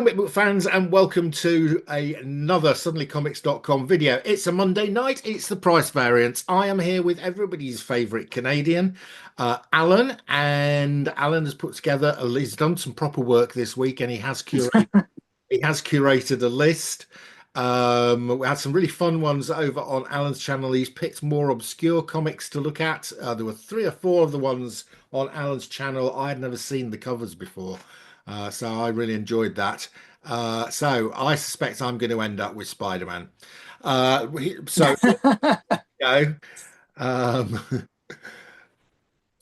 comic book fans, and welcome to another suddenlycomics.com video. It's a Monday night, it's the price variance. I am here with everybody's favorite Canadian, Alan, and Alan has put together, he's done some proper work this week, and he has curated a list. We had some really fun ones over on Alan's channel. He's picked more obscure comics to look at. There were three or four of the ones on Alan's channel I had never seen the covers before. So I really enjoyed that. So I suspect I'm going to end up with Spider-Man. So go. Um,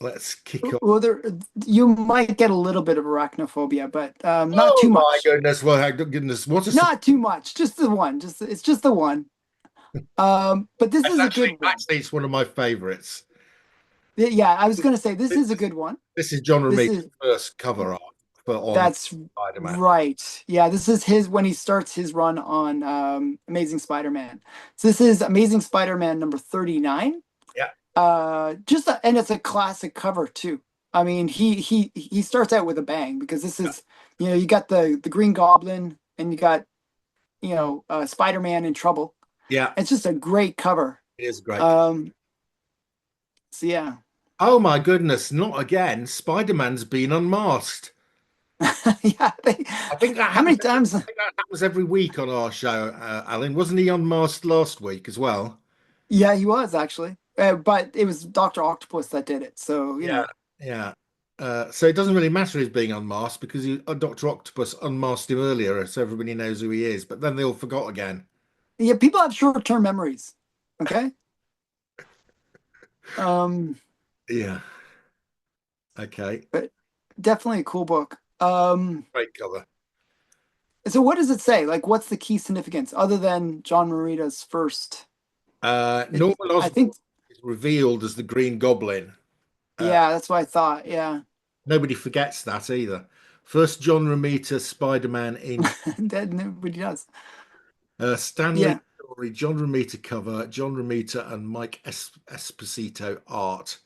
let's kick off. Well, you might get a little bit of arachnophobia, but not Oh too my much. goodness! Well, goodness, what a Not too much. Just the one. It's just the one. But this That's is a actually good one. actually it's one of my favorites. Yeah, I was gonna say this is a good one. This is John This Romita's is first cover art for on that's Spider-Man. right. Yeah, this is his when he starts his run on Amazing Spider-Man. So this is Amazing Spider-Man number 39. Yeah, And it's a classic cover too. I mean, he starts out with a bang because this yeah, is, you got the Green Goblin and you got, Spider-Man in trouble. yeah. It's just a great cover. It is great. Um, so yeah. Oh my goodness, not again. Spider-Man's been unmasked. Yeah, I think that how many happens. times? I think that happens every week on our show, Alan. Wasn't he unmasked last week as well? Yeah, he was actually. But it was Dr. Octopus that did it. So, Yeah, yeah. So it doesn't really matter he's being unmasked because Dr. Octopus unmasked him earlier, so everybody knows who he is. But then they all forgot again. yeah, people have short-term memories. Okay. Um, Yeah. Okay. but definitely a cool book. Great cover. So what does it say? Like, what's the key significance other than John Romita's first? Norman I Osborn think, is revealed as the Green Goblin. Uh, yeah, that's what I thought. Yeah, Nobody forgets that either. First John Romita Spider-Man in that nobody does. Stanley Yeah, story, John Romita cover, John Romita and Mike Esposito art,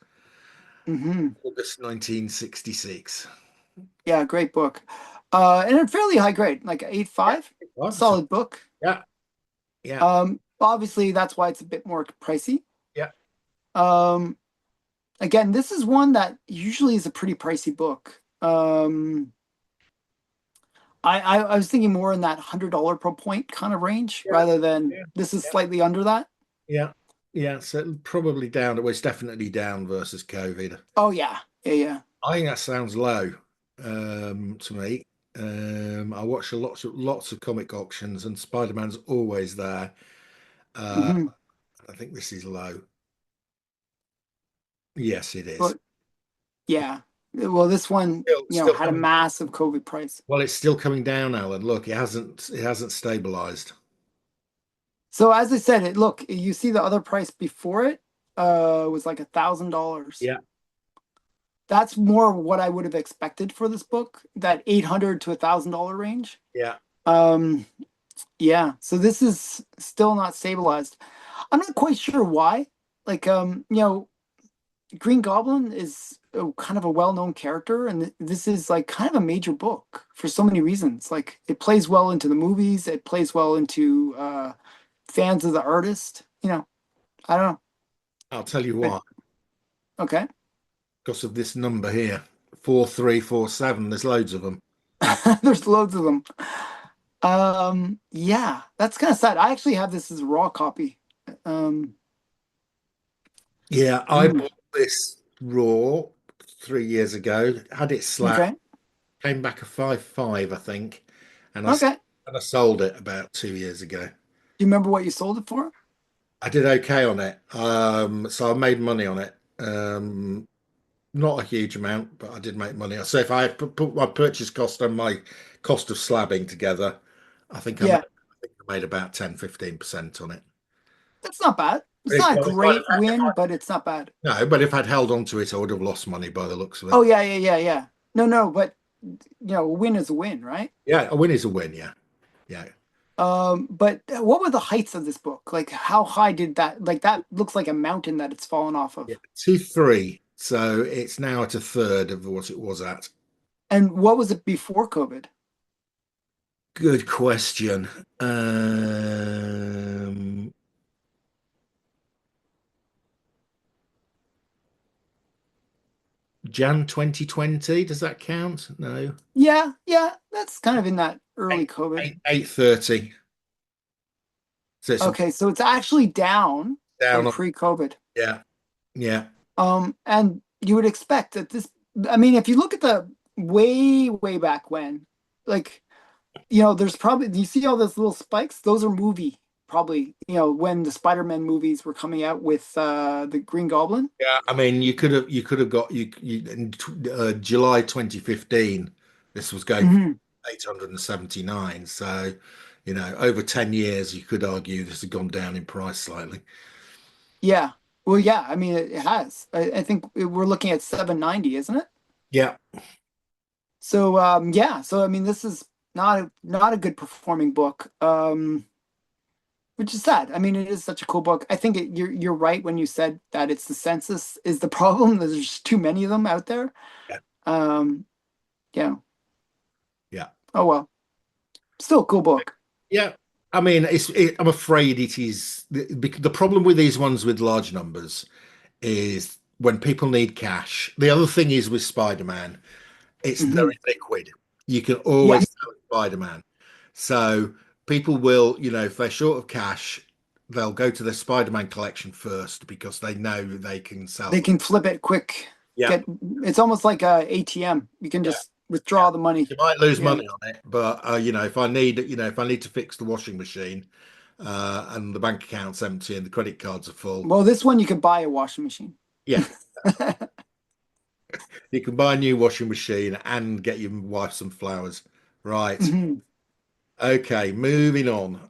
hmm August 1966. yeah, great book. And a fairly high grade, like Yeah, 8.5, it was. solid book. Yeah, yeah, Obviously that's why it's a bit more pricey. yeah, Um, Again, this is one that usually is a pretty pricey book. I was thinking more in that $100 per point kind of range yeah, rather than yeah, this is yeah, slightly under that. yeah, yeah. So probably down. Well, it's definitely down versus COVID. Oh yeah, yeah, yeah. I think that sounds low to me. I watch lots of comic auctions, and Spider-Man's always there. Uh, hmm I think this is low. Yes, it is. But yeah, well, this one, Still had a coming. massive COVID price. Well, it's still coming down, Alan. Look, it hasn't stabilized. So as I said, look, you see the other price before it was like $1,000. Yeah, That's more what I would have expected for this book, that 800 to $1,000 range. yeah, Um, yeah, so this is still not stabilized. I'm not quite sure why. Like, Green Goblin is kind of a well-known character, and this is like kind of a major book for so many reasons. Like, it plays well into the movies, it plays well into fans of the artist. I don't know, I'll tell you but why. okay. Because of this number here, 4347. There's loads of them. There's loads of them. Yeah, that's kind of sad. I actually have this as a raw copy. Um, Yeah, I hmm, bought this raw 3 years ago. Had it slabbed, okay, came back a 5.5, I think, and I s- okay. and I sold it about 2 years ago. Do you remember what you sold it for? I did okay on it, so I made money on it. Not a huge amount, but I did make money. So if I had put my purchase cost and my cost of slabbing together, Yeah, I think I made about 10-15% on it. that's not bad. It's If, not a well, great win, but it's not bad. no, but if I'd held on to it, I would have lost money by the looks of Oh it. yeah, yeah, yeah, yeah. No, no, but a win is a win, right? Yeah, a win is a win. Yeah, yeah. But what were the heights of this book? Like, how high did that? Like, that looks like a mountain that it's fallen off Yeah, of. 2-3. So it's now at a third of what it was at. And what was it before COVID? Good question. Jan 2020, does that count? No. Yeah, yeah, that's kind of in that early 8, COVID. 8:30. So it's Okay, so it's actually down down from on, pre-COVID. yeah, yeah, And you would expect that this, I mean, if you look at the way back when, like, there's probably, you see all those little spikes? Those are movie, probably, when the Spider-Man movies were coming out with the Green Goblin. yeah. I mean, you could have got you in July 2015. This was going for Hmm. 879. So, over 10 years, you could argue this has gone down in price slightly. Yeah. Well, yeah, I mean, it has. I think we're looking at 790, isn't it? Yeah, So, yeah. So, I mean, this is not a good performing book. Which is sad. I mean, it is such a cool book. I think you're right when you said that it's the census is the problem. There's just too many of them out there. yeah, Um, yeah. yeah. Oh well. Still a cool book. Yeah, I mean, I'm afraid it is the problem with these ones with large numbers is when people need cash. The other thing is with Spider-Man, it's Hmm. very liquid. You can always Yes, sell Spider-Man. So people will, if they're short of cash, they'll go to their Spider-Man collection first because they know they can sell they them. can flip it quick. Yeah, Get it's almost like a ATM. You can yeah, just yeah. withdraw the money. You might lose Yeah. money on it, but if I need to fix the washing machine, and the bank account's empty and the credit cards are full, Well, this one you could buy a washing machine. yeah, you can buy a new washing machine and get your wife some flowers. Right. Hmm. Okay, moving on.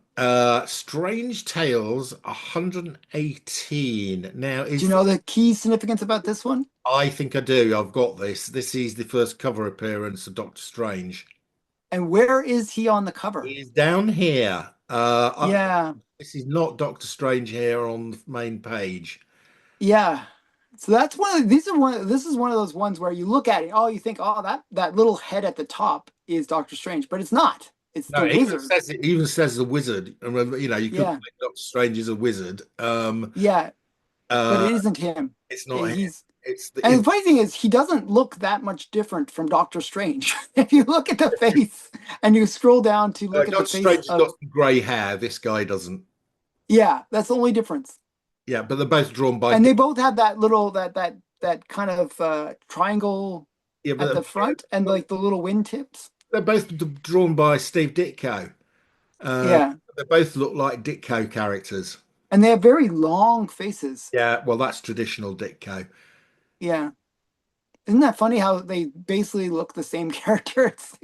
Strange Tales 118. Now, Do you is know this, the key significance about this one? I think I do. I've got this. This is the first cover appearance of Doctor Strange. And where is he on the cover? He's down here. Yeah. This is not Doctor Strange here on the main page. Yeah. So that's one of these are one this is one of those ones where you look at it, oh, you think, oh, that little head at the top is Doctor Strange, but it's not. It's No, the wizard. it even says the wizard. And you could Yeah. claim Doctor Strange is a wizard. Yeah, but Uh, it isn't him. it's not him. He's It's And the the funny thing is he doesn't look that much different from Doctor Strange. If you look at the face and you scroll down to look at the Doctor face Strange has got of, some grey hair. This guy doesn't. yeah, that's the only difference. Yeah, but they're both drawn by. And they both have that little that kind of triangle Yeah, at the but front and like the little wingtips. they're both drawn by Steve Ditko. Uh, Yeah. they both look like Ditko characters. And they have very long faces. Yeah, well, that's traditional Ditko. Yeah. Isn't that funny how they basically look the same character? It's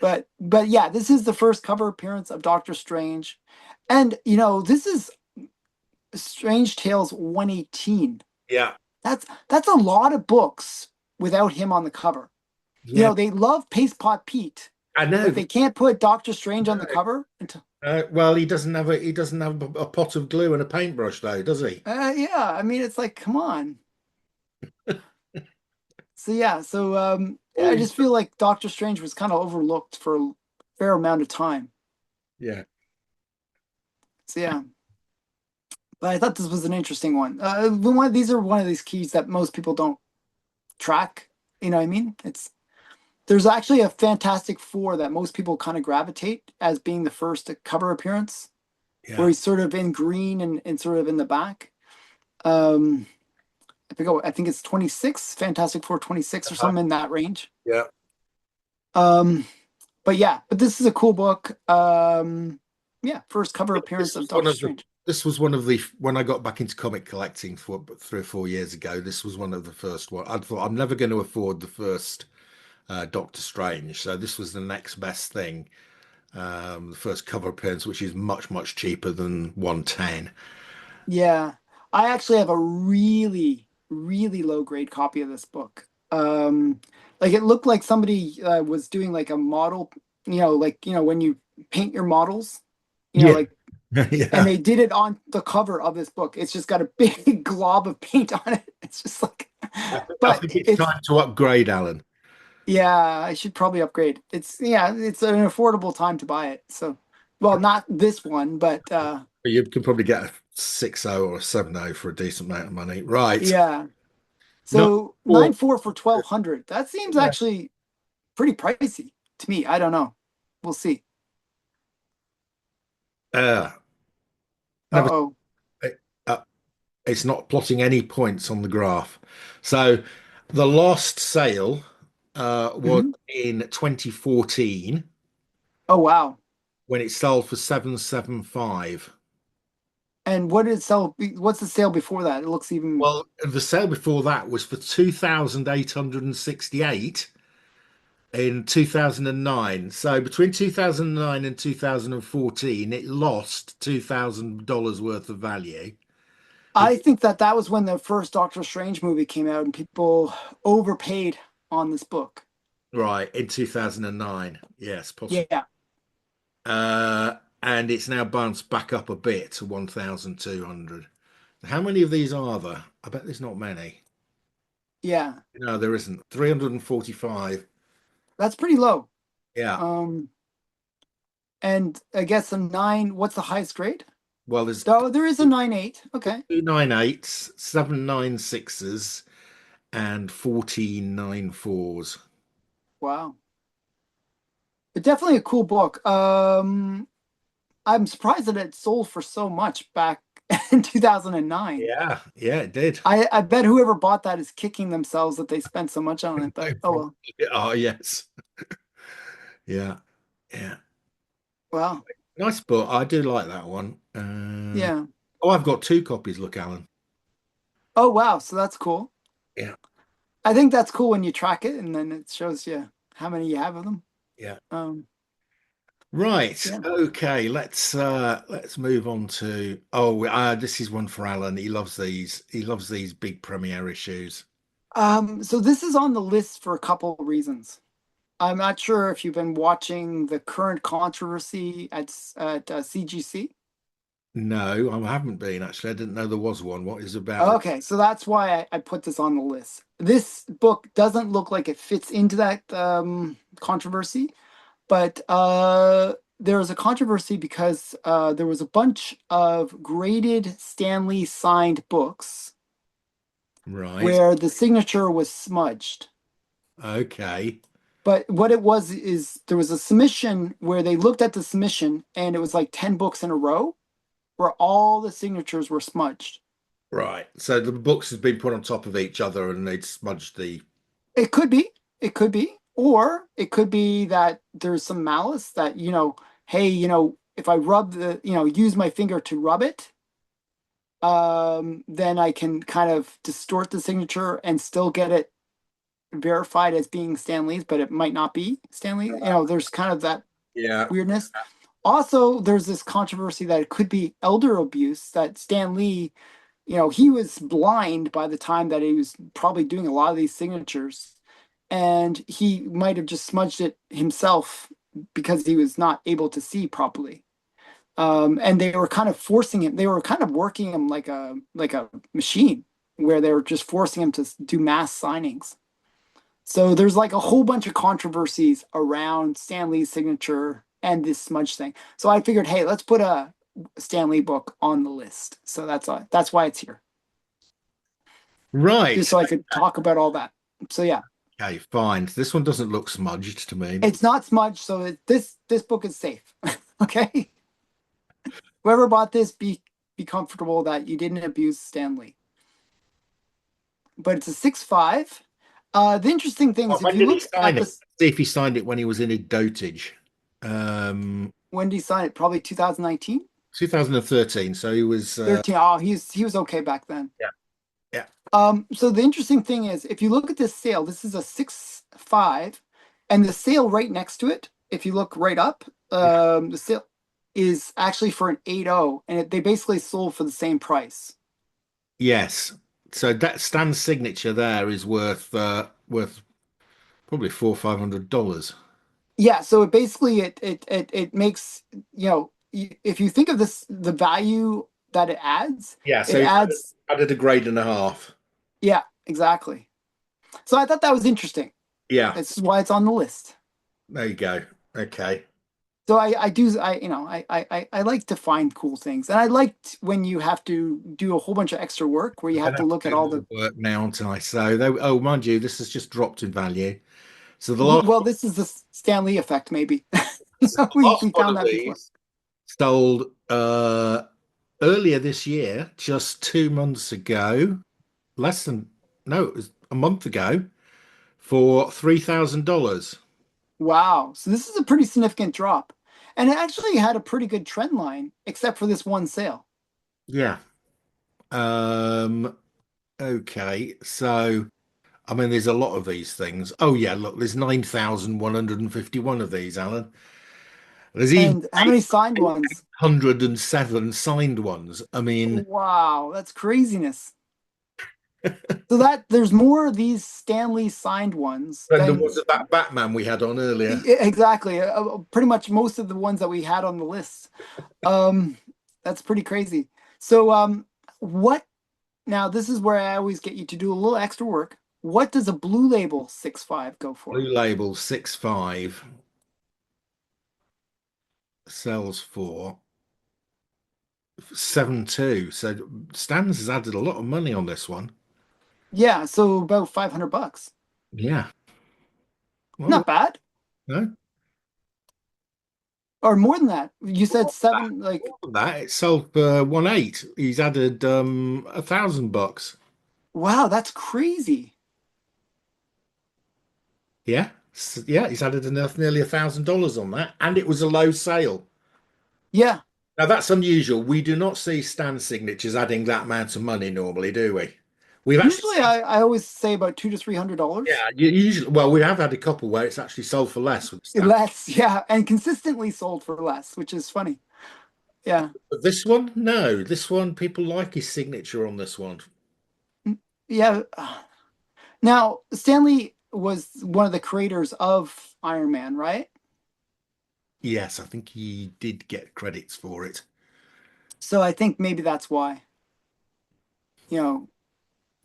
like, but yeah, this is the first cover appearance of Doctor Strange. And this is Strange Tales 118. Yeah, That's a lot of books without him on the cover. yeah, They love Paste Pot Pete, I know. but they can't put Doctor Strange on the cover until Well, he doesn't have a pot of glue and a paintbrush though, does he? yeah, I mean it's like come on. So yeah, so All I he's just feel like Doctor Strange was kind of overlooked for a fair amount of time. Yeah, So yeah, but I thought this was an interesting one. These are one of these keys that most people don't track. You know what I mean? There's actually a Fantastic Four that most people kind of gravitate as being the first cover appearance, where yeah, he's sort of in green and sort of in the back. Um, I think it's 26, Fantastic Four 26 or uh-huh, something in that range. yeah. Um, but yeah, but this is a cool book. Yeah, first cover appearance This of was one Doctor of the. Strange. This was one of the when I got back into comic collecting for 3 or 4 years ago. This was one of the first one. I thought I'm never going to afford the first Doctor Strange, so this was the next best thing. The first cover appearance, which is much much cheaper than 110. Yeah, I actually have a really low grade copy of this book. Like it looked like somebody was doing like a model, like when you paint your models, Yeah, like, and yeah. they did it on the cover of this book. It's just got a big glob of paint on it. It's just like, I but think it's it's time to upgrade, Alan. Yeah, I should probably upgrade. It's an affordable time to buy it. So, well, not this one, but You can probably get a 6.0 or a 7.0 for a decent amount of money. Right. yeah. Not So four. 9.4 for 1,200. That seems actually pretty pricey to me. I don't know. We'll see. Uh, never. Uh-oh. Uh, it's not plotting any points on the graph. So the last sale was Hmm. in 2014 Oh, wow. when it sold for 775. And what did it sell? What's the sale before that? It looks even. Well, the sale before that was for 2,868 in 2009. So between 2009 and 2014, it lost $2,000 worth of value. It I think that that was when the first Doctor Strange movie came out and people overpaid on this book. right in 2009. Yes, possibly. Yeah, And it's now bounced back up a bit to 1,200. How many of these are there? I bet there's not many. yeah. No, there isn't. 345. That's pretty low. Yeah. Um, and I guess a nine, what's the highest grade? Well, there's Oh, there is a 9.8. Okay. 298s, 796s, and 1494s. Wow. But definitely a cool book. I'm surprised that it sold for so much back in 2009. Yeah, yeah, it did. I bet whoever bought that is kicking themselves that they spent so much on it, They but oh probably well. are, yes. Yeah, yeah. Well, Nice book. I do like that one. yeah. Oh, I've got two copies. Look, Alan. Oh wow, so that's cool. Yeah, I think that's cool when you track it and then it shows you how many you have of them. yeah. Um, Right. yeah. Okay. Let's move on to. Oh, this is one for Alan. He loves these. He loves these big premiere issues. So this is on the list for a couple of reasons. I'm not sure if you've been watching the current controversy at CGC. No, I haven't been actually. I didn't know there was one. What is it about it? Okay, so that's why I put this on the list. This book doesn't look like it fits into that controversy, but there was a controversy because there was a bunch of graded Stanley signed books Right. where the signature was smudged. Okay. But what it was is there was a submission where they looked at the submission and it was like 10 books in a row where all the signatures were smudged. Right. So the books has been put on top of each other and they'd smudged the. It could be, it could be, or it could be that there's some malice that, hey, if I rub use my finger to rub it, then I can kind of distort the signature and still get it verified as being Stanley's, but it might not be Stanley. There's kind of that Yeah. weirdness. Also, there's this controversy that it could be elder abuse, that Stan Lee, he was blind by the time that he was probably doing a lot of these signatures, and he might have just smudged it himself because he was not able to see properly. And they were kind of forcing him, they were kind of working him like a machine where they were just forcing him to do mass signings. So there's like a whole bunch of controversies around Stan Lee's signature and this smudge thing. So I figured, hey, let's put a Stan Lee book on the list. So that's why it's here, just Right. so I could talk about all that. So yeah, Okay, fine. This one doesn't look smudged to me. it's not smudge, so this book is safe. Okay, whoever bought this, be comfortable that you didn't abuse Stan Lee. But it's a 6.5. The interesting thing Oh, is if when you did he look sign at it? this, See if he signed it when he was in a dotage. Um, when did he sign it? Probably 2019. 2013. So he was 13. Oh, he was okay back then. yeah, yeah, So the interesting thing is, if you look at this sale, this is a 6.5, and the sale right next to it, if you look right up, yeah. the sale is actually for an 8.0, and they basically sold for the same price. Yes. So that Stan's signature there is worth probably $400 or $500. Yeah, so it basically it makes, if you think of this, the value that it adds, Yeah, it so he's adds, added a grade and a half. yeah, exactly. So I thought that was interesting. Yeah, This is why it's on the list. there you go. Okay. So I do I like to find cool things, and I liked when you have to do a whole bunch of extra work where you I'm have gonna to have look to at do all more the. work now, aren't I? So, oh, mind you, this has just dropped in value. So the last Well, one, this is the Stan Lee effect, maybe. so the last We one found of that before. these sold earlier this year, just 2 months ago, less than no, it was a month ago for $3,000. Wow. So this is a pretty significant drop. And it actually had a pretty good trend line, except for this one sale. Yeah. Um, okay. So, I mean, there's a lot of these things. Oh, yeah, look, there's 9,151 of these, Alan. There's even And how many signed ones? 807 signed ones. I mean, Wow, that's craziness. So that there's more of these Stanley signed ones and there than was that Batman we had on earlier. exactly. Pretty much most of the ones that we had on the list. Um, that's pretty crazy. So, what now? This is where I always get you to do a little extra work. What does a blue label 6.5 go for? Blue Label 6.5 sells for 7.2. So Stans has added a lot of money on this one. Yeah, so about 500 bucks. Yeah. Well, Not bad. no, Or more than that. You said more seven, like, than that, it sold for 1.8. He's added $1,000. wow, that's crazy. Yeah. Yeah, he's added enough nearly $1,000 on that, and it was a low sale. Yeah. Now that's unusual. We do not see Stan signatures adding that amount of money normally, do we? We've actually Usually seen, I always say about $200 to $300. yeah, usually, well, we have had a couple where it's actually sold for less with Stan. Less, yeah, and consistently sold for less, which is funny. Yeah. But this one, no, this one, people like his signature on this one. Mm, yeah. Now, Stanley was one of the creators of Iron Man, right? Yes, I think he did get credits for it. So I think maybe that's why, you know,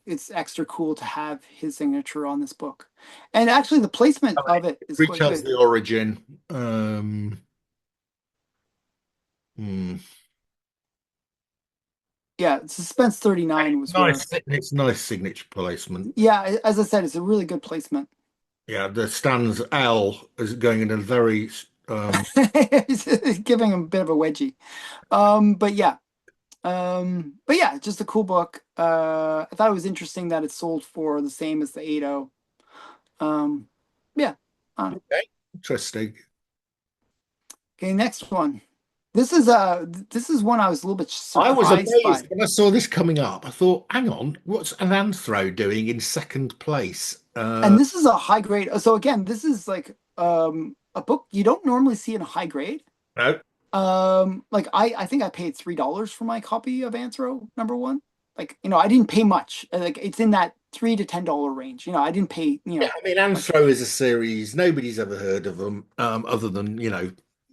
it's extra cool to have his signature on this book. And actually the placement I mean, of it it is quite retells good. the origin. Hmm. Yeah, Suspense 39 was where, It's nice signature placement. yeah, as I said, it's a really good placement. Yeah, the stands L is going in a very um Giving him a bit of a wedgie. But yeah. But yeah, just a cool book. I thought it was interesting that it sold for the same as the 8.0. Um, yeah. Uh, okay, interesting. okay, next one. This is one I was a little bit I was surprised amazed by. when I saw this coming up. I thought, hang on, what's an anthro doing in second place? And this is a high grade. So again, this is like a book you don't normally see in a high grade. No, Like I think I paid $3 for my copy of Anthro #1. Like, I didn't pay much. Like it's in that $3 to $10 range. I didn't pay, yeah, I mean, much. Anthro is a series nobody's ever heard of them, other than A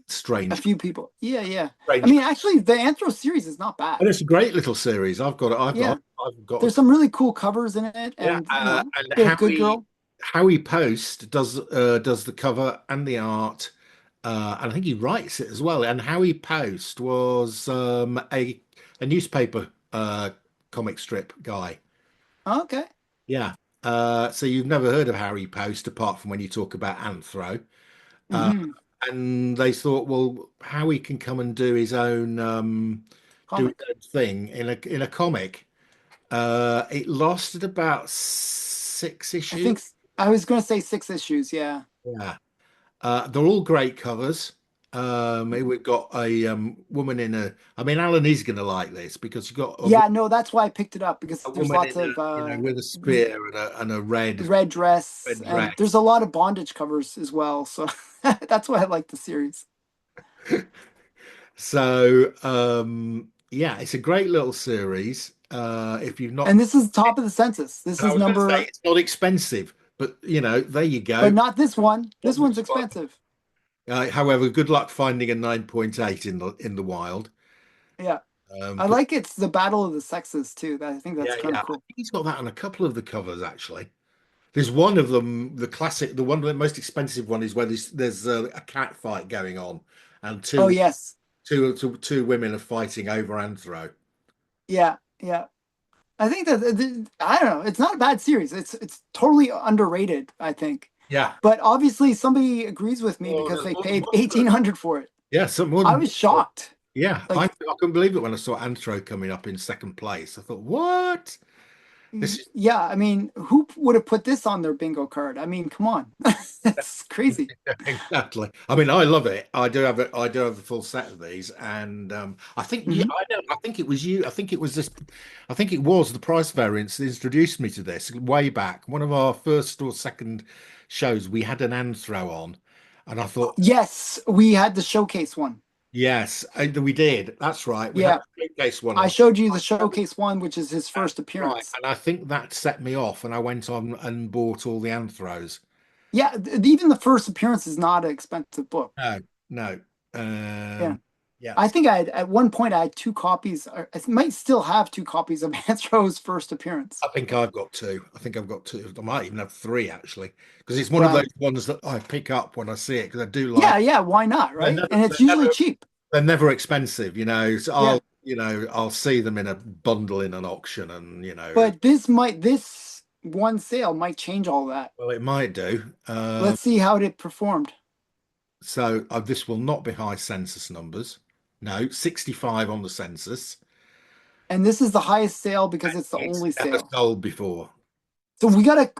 strange, few people. Yeah, yeah. I strange. mean, actually, the Anthro series is not bad. And it's a great little series. Yeah, I've got there's some really cool covers in it, yeah, and and bit of Good Girl. Howie Post does the cover and the art, and I think he writes it as well. And Howie Post was a newspaper comic strip guy. Okay. Yeah. So you've never heard of Harry Post apart from when you talk about Anthro. Uh, Mm-hmm. and they thought, well, Howie can come and do his Comic. own thing in a comic. It lasted about 6 issues. I was going to say 6 issues. Yeah. Yeah. They're all great covers. We've got a woman in a. I mean, Alan is going to like this because you've got Yeah, no, that's why I picked it up because a there's woman lots in a, of with a spear and a red dress, red and there's dress. a lot of bondage covers as well. So that's why I like the series. So, yeah, it's a great little series. If you've not, And this is top of the census. This I is was going to say number, it's not expensive, but there you but go. not this one. Not This one's this one. expensive. However, good luck finding a 9.8 in the wild. Yeah. I But like it's the battle of the sexes too. I think that's yeah, kind yeah, of I cool. think he's got that on a couple of the covers actually. There's one of them, the classic, the one, the most expensive one is where there's a cat fight going on, and Oh yes, two women are fighting over Anthro. yeah, yeah. I think that I don't know. It's not a bad series. It's totally underrated, I think. Yeah. But obviously, somebody agrees with me Oh, because there's they more than paid one of them. 1,800 for it. Yeah, some more I than was one. shocked. Yeah, Like, I couldn't believe it when I saw Anthro coming up in second place. I thought, what? This is yeah, I mean, who would have put this on their bingo card? I mean, come on, it's crazy. exactly. I mean, I love it. I do have it. I do have the full set of these, and I think yeah, Hmm. I know. I think it was you. I think it was this. I think it was the price variance that introduced me to this way back. One of our first or second shows, we had an Anthro on, and I thought, Yes, we had the showcase one. yes, we did. That's right. We had Yeah, a showcase one I on. showed you the showcase one, which is his That's first right, appearance. and I think that set me off, and I went on and bought all the Anthros. Yeah, even the first appearance is not an expensive book. No, no. Yeah. Yeah. I think I had at one point I had two copies. I might still have two copies of Anthro's first appearance. I think I've got two. I think I've got two. I might even have three actually, because it's one of those Wow. ones that I pick up when I see it because I do like. Yeah, yeah, why not, They're right? never, And it's usually cheap. they're never expensive, you know. So Yeah. I'll see them in a bundle in an auction, and But this one sale might change all that. well, it might do. Let's see how it performed. So this will not be high census numbers. No, 65 on the census. And this is the highest sale because it's the It's only never sale. sold before. So we gotta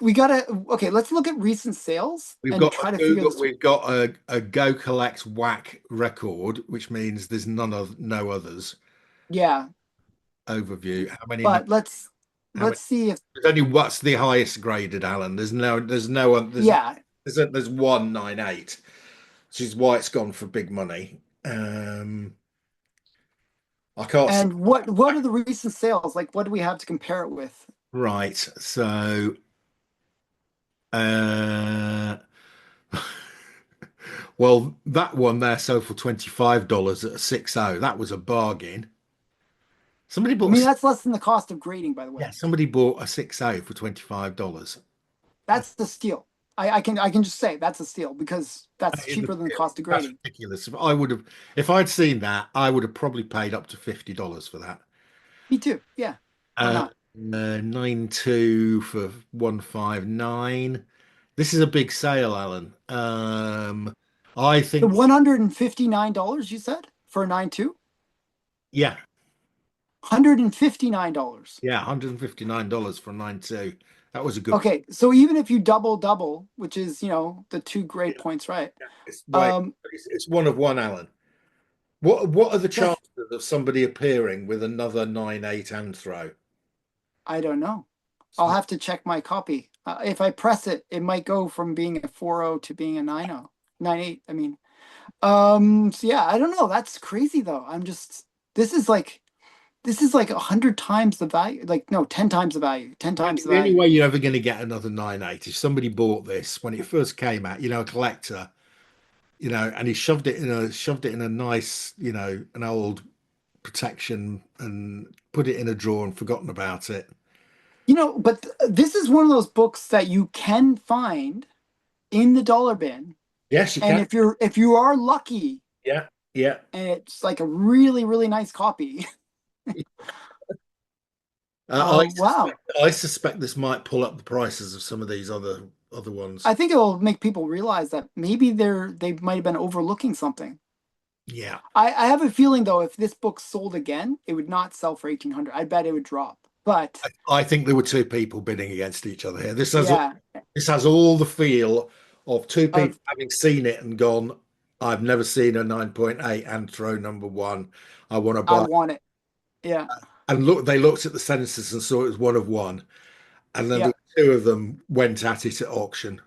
okay, let's look at recent sales We've and got try to a figure Google, this. we've got a Go Collect Whack record, which means there's no others. Yeah, Overview. but How many? let's see if There's only what's the highest graded, Alan. There's no one. yeah. There's 198, which is why it's gone for big money. I can't see. And what are the recent sales? Like what do we have to compare it with? Right. So, uh, well, that one there sold for $25 at a 6.0. That was a bargain. Somebody I bought mean, that's less than the cost of grading, by the yeah, way. somebody bought a 6.0 for $25. That's the steal. I can just say that's a steal because that's That is a cheaper than the steal. cost of That's grading. ridiculous. If I'd seen that, I would have probably paid up to $50 for that. Me too. Yeah. Why Uh, not? 9.2 for 159. This is a big sale, Alan. I The think, $159 you said for a 9.2? yeah, $159. yeah, $159 for a 9.2. That was a good. Okay, so even if you double, which is, the two Yeah, grade points, right? yeah. Um, It's one of one, Alan. What are the the chances of somebody appearing with another 9.8 Anthro? I don't know. It's I'll not. have to check my copy. If I press it, it might go from being a 4.0 to being a 9.0. 9.8, I mean. So yeah, I don't know. That's crazy though. This is like 100 times the value. Like no, 10 times the value. 10 times the The only value. way you're ever going to get another 9.8 if somebody bought this when it first came out, a collector, and he shoved it in a nice, an old protection and put it in a drawer and forgotten about it. But this is one of those books that you can find in the dollar bin. Yes, you And can. if you are lucky Yeah, yeah. and it's like a really, really nice copy, Uh, wow. I suspect this might pull up the prices of some of these other ones. I think it'll make people realize that maybe they might have been overlooking something. Yeah, I have a feeling though, if this book sold again, it would not sell for 1,800. I bet it would drop. But I think there were two people bidding against each other here. yeah, This has all the feel of two people of having seen it and gone, I've never seen a 9.8 and throw number one. I want to I buy. want it. Yeah, And look, they looked at the census and saw it was one of one. And then yeah, the two of them went at it at auction.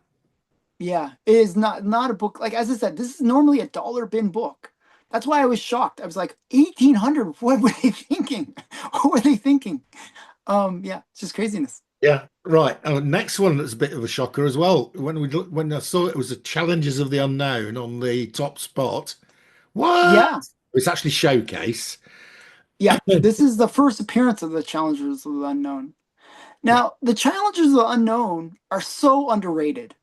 yeah. It is not a book. Like as I said, this is normally a dollar bin book. That's why I was shocked. I was like, 1,800. What were they thinking? What were they thinking? Yeah, it's just craziness. Yeah, right. Next one that's a bit of a shocker as well. When I saw it was the Challenges of the Unknown on the top spot. What? Yeah, It's actually Showcase. yeah. This is the first appearance of the Challengers of the Unknown. Yeah. Now, the Challengers of the Unknown are so underrated.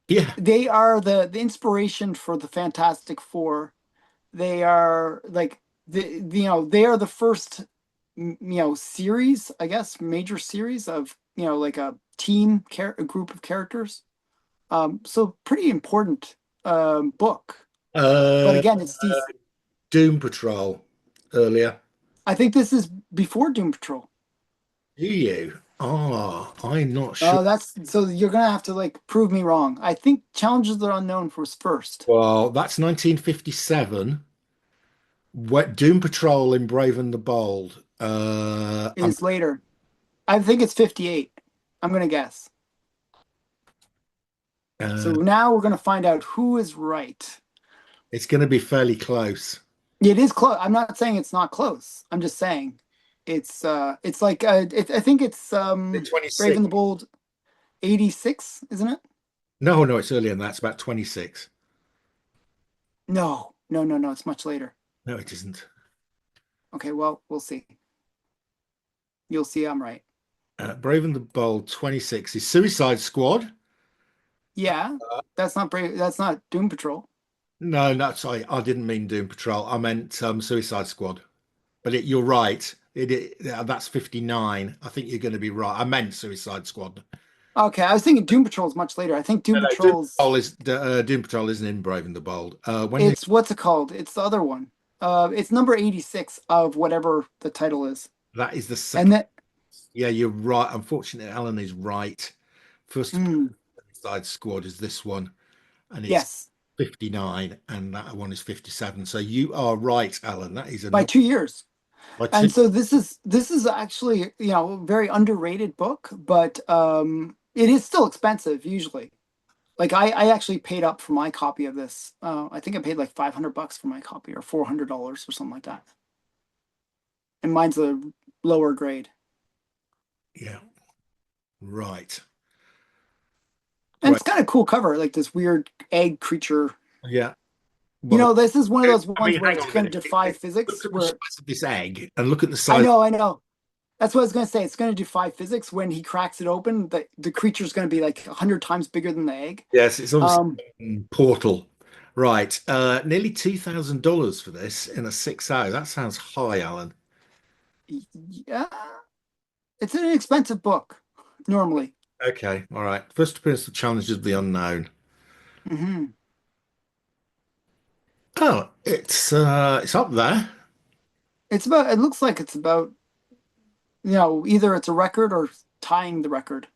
Yeah. They are the inspiration for the Fantastic Four. They are like they are the first series, I guess, major series of like a group of characters. So pretty important book. But Uh, again, it's DC. Doom Patrol earlier. I think this is before Doom Patrol. Do you? Oh, I'm not sure. That's so you're gonna have to like prove me wrong. I think Challenges That Are Unknown was first. Well, that's 1957. What Doom Patrol in Brave and the Bold. Is later. I think it's 58. I'm gonna guess. So Uh, now we're gonna find out who is right. it's going to be fairly close. It is close. I'm not saying it's not close. I'm just saying it's like I think it's The Brave 26. and the Bold 86, isn't it? No, no, it's earlier than that. It's about 26. No, no, no, no. It's much later. No, it isn't. Okay, well, we'll see. You'll see I'm right. Brave and the Bold 26 is Suicide Squad. Yeah, that's not Brave. That's not Doom Patrol. No, no, sorry, I didn't mean Doom Patrol. I meant Suicide Squad. But you're right. That's 59. I think you're going to be right. I meant Suicide Squad. Okay, I was thinking Doom Patrol is much later. I think No, Doom no, Doom Patrol's Patrol is Doom Patrol isn't in Brave and the Bold. When did it's what's it called? It's the other one. It's number 86 of whatever the title is. that is the And second? then Yeah, you're right. Unfortunately, Alan is right. First mm, Suicide Squad is this one, and it's yes, 59, and that one is 57. So you are right, Alan. That is a by number 2 years. by two. And so this is actually, a very underrated book, but it is still expensive usually. Like I actually paid up for my copy of this. I think I paid like $500 for my copy or $400 or something like that. And mine's a lower grade. Yeah, right. And Great. it's kind of cool cover, like this weird egg creature. Yeah. Well, This is one of those I ones mean, where hang it's on a going to minute. defy Look physics. at the Where size of this egg and look at the I size. know, I know. That's what I was going to say. It's going to defy physics when he cracks it open. The creature's going to be like 100 times bigger than the egg. Yes, it's obviously Um, Portal. Right. Nearly $2,000 for this in a 6.0. That sounds high, Alan. yeah, it's an expensive book normally. Okay, all right. First appearance of Challenges of the Unknown. Hmm. Oh, it's up there. It's about. It looks like it's about either it's a record or tying the record.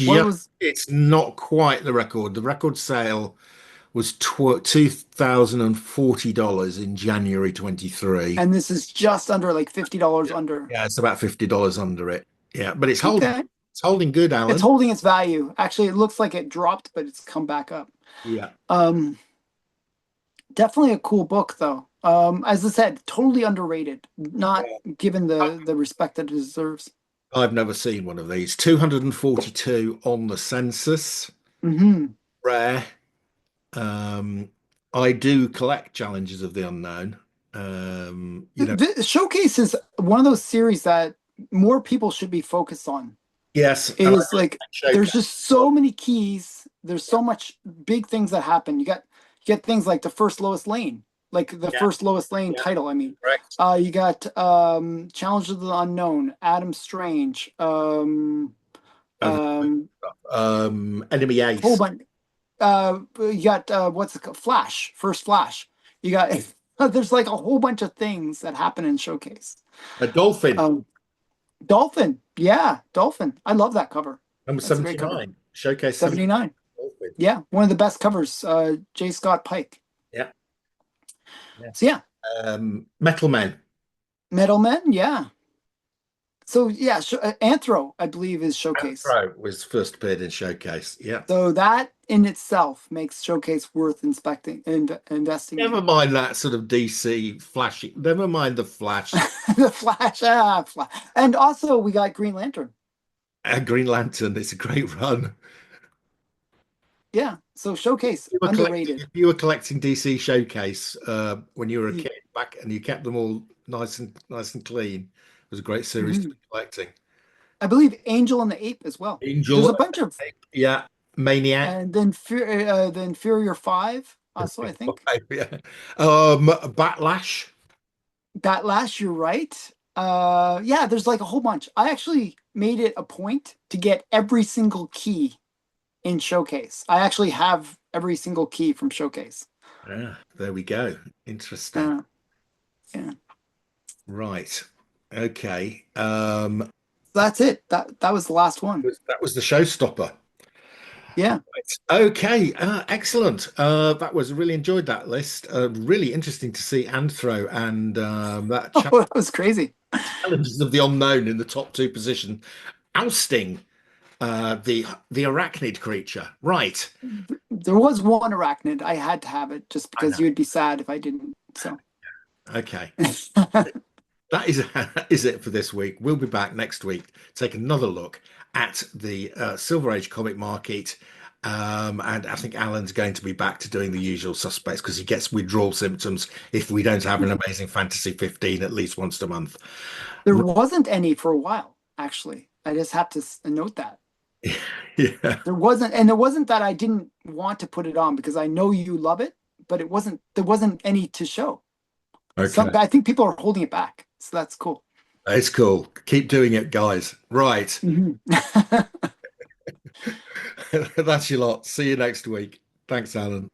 What Just was it's not quite the record. The record sale was tw $2,040 in January 23. and this is just under like $50 Yeah. under. Yeah, it's about $50 under it. Yeah, but Okay. it's holding good, It's Alan. holding its value. Actually, it looks like it dropped, but it's come back up. Yeah. Um, Definitely a cool book though. As I said, totally underrated, not given the respect that it deserves. I've never seen one of these. 242 on the census. Hmm. Rare. Um, I do collect Challenges of the Unknown. The Showcase is one of those series that more people should be focused on. Yes, It and I is like showcase. there's just so many keys. There's so much big things that happen. You get things like the first Lois Lane, like the Yeah, first Lois Lane yeah, title. I mean, correct. you got Challenge of the Unknown, Adam Strange, Over um, Enemy whole Ace. bunch. You got what's it called? Flash, first Flash. You got there's like a whole bunch of things that happen in Showcase. A Dolphin, Um, Dolphin, yeah, Dolphin. I love that cover. number That's a great cover. 79. Showcase 79. 79. Dolphin. Yeah, one of the best covers. J. Scott Pike. Yeah, yeah. So yeah, Metal Men. Metal Men. Yeah. So yeah, Anthro, I believe, is Showcase. Pro was first appeared in Showcase. Yeah. So that in itself makes Showcase worth investing Never in. mind that sort of DC flashy. Never mind the Flash. The Flash, Flash. And also we got Green Lantern. Green Lantern. It's a great run. Yeah. So Showcase If underrated. you were collecting DC Showcase when you were a Mhm. kid back, and you kept them all nice and clean, it was a great series to be collecting. I believe Angel and the Ape as well. There's a Angel, bunch of, yeah, Maniac. and then the Inferior Five also, I think. Yeah. Backlash. Batlash, you're right. Yeah, there's like a whole bunch. I actually made it a point to get every single key in Showcase. I actually have every single key from Showcase. Yeah, there we go. Interesting. Uh, yeah, Right. Okay. that's it. That was the last one. That was the showstopper. Yeah. Okay, excellent. That was really enjoyed that list. Really interesting to see Anthro and that Oh, that was crazy. challenges of the unknown in the top two position, ousting the arachnid creature. Right. There was one arachnid. I had to have it just I because know. you would be sad if I didn't. So, Okay. That is is it for this week. We'll be back next week. Take another look at the Silver Age comic market. And I think Alan's going to be back to doing the usual suspects because he gets withdrawal symptoms if we don't have an Amazing Fantasy 15 at least once a month. there wasn't any for a while, actually. I just have to note that. Yeah. There wasn't, and it wasn't that I didn't want to put it on because I know you love it, but there wasn't any to show. Okay. Some, I think people are holding it back. So that's cool. It's cool. Keep doing it, guys. Right. Mhm. That's your lot. See you next week. Thanks, Alan.